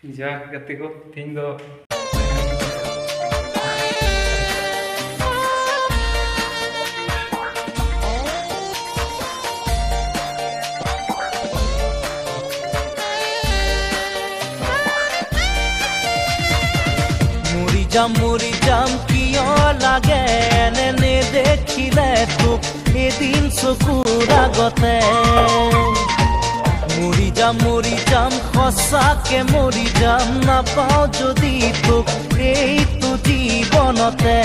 Ja, gatte ko thing do মুড়ি জাম কিয় লাগে এনে দেখিলে তোক এদিন চকুৰ আগতে মুড়ি জাম সঁচাকে মৰি যাম নাপাওঁ যদি তোক এইটো জীৱনতে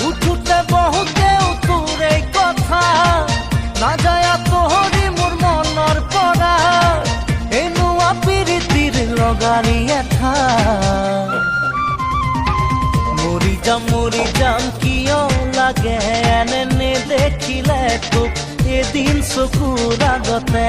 উঠোতে বহুতে তোৰ এই কথা নাযায় তোহৰি মোৰ মনৰ পৰা এনুৱা প্ৰীতিৰ লগাৰী এঠা মুড়ি জাম কিয় লাগে এনে দেখিলে তোক এদিন চকুৰ আগতে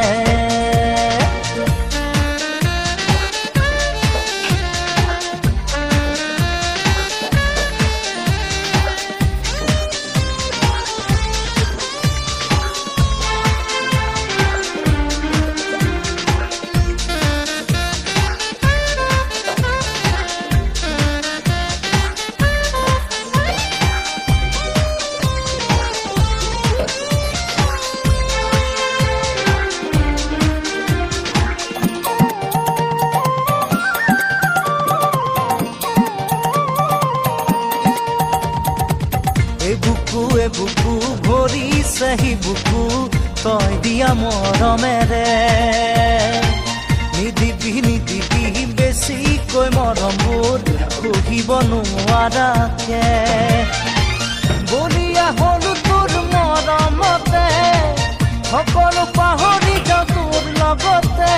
বুকু ভৰিছে হি বুকু তই দিয়া মৰমেৰে নিদিবি বেছিকৈ মৰমবোৰ সহিব নোৱাৰাকে বলিয়া হলো তোৰ মৰমতে সকলো পাহৰি যাওঁ তোৰ লগতে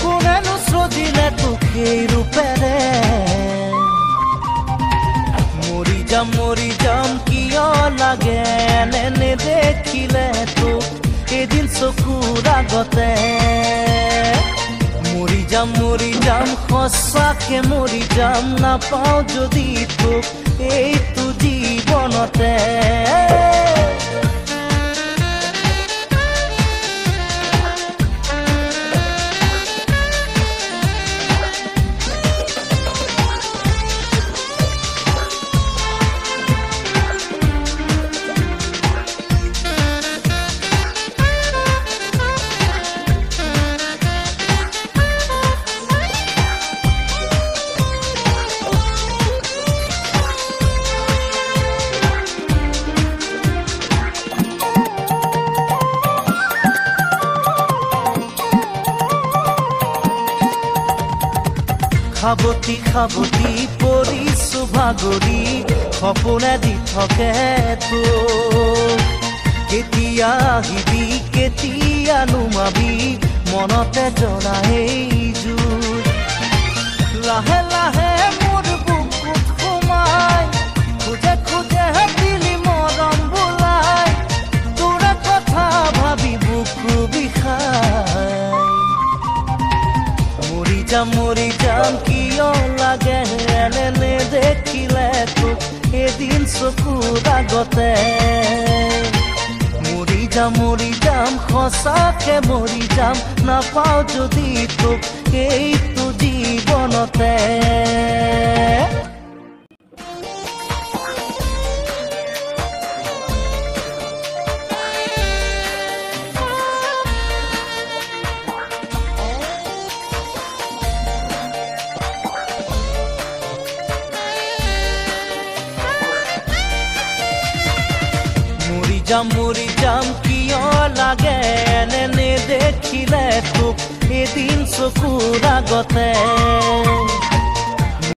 কোনেনো সজিলে তোক এই ৰূপেৰে মুড়ি জাম কিয় লাগে এনে দেখিলে তোক এদিন চকুৰ আগতে মুড়ি জাম সঁচাকে মৰি যাম নাপাওঁ যদি তোক এইটো জীৱনতে খাবতি পৰিছো ভাগৰি সপোনে দি থাকে তোক কেতিয়া আহিবি কেতিয়া নুমাবি মনতে জ্বলা এই জুই লাহে লাহে মোৰ বুকুত সোমাই খোজে দিলি মৰম বোলাই তোৰে কথা ভাবি বুকু বিষাই মুড়ি জাম কিয় লাগে এনে দেখিলে তোক এদিন চকুৰ আগতে মুড়ি জাম সঁচাকে মৰি যাম নাপাওঁ যদি তোক এইটো জীৱনতে মুড়ি জাম কিয় লাগে এনে দেখিলে তোক এদিন চকুৰ আগতে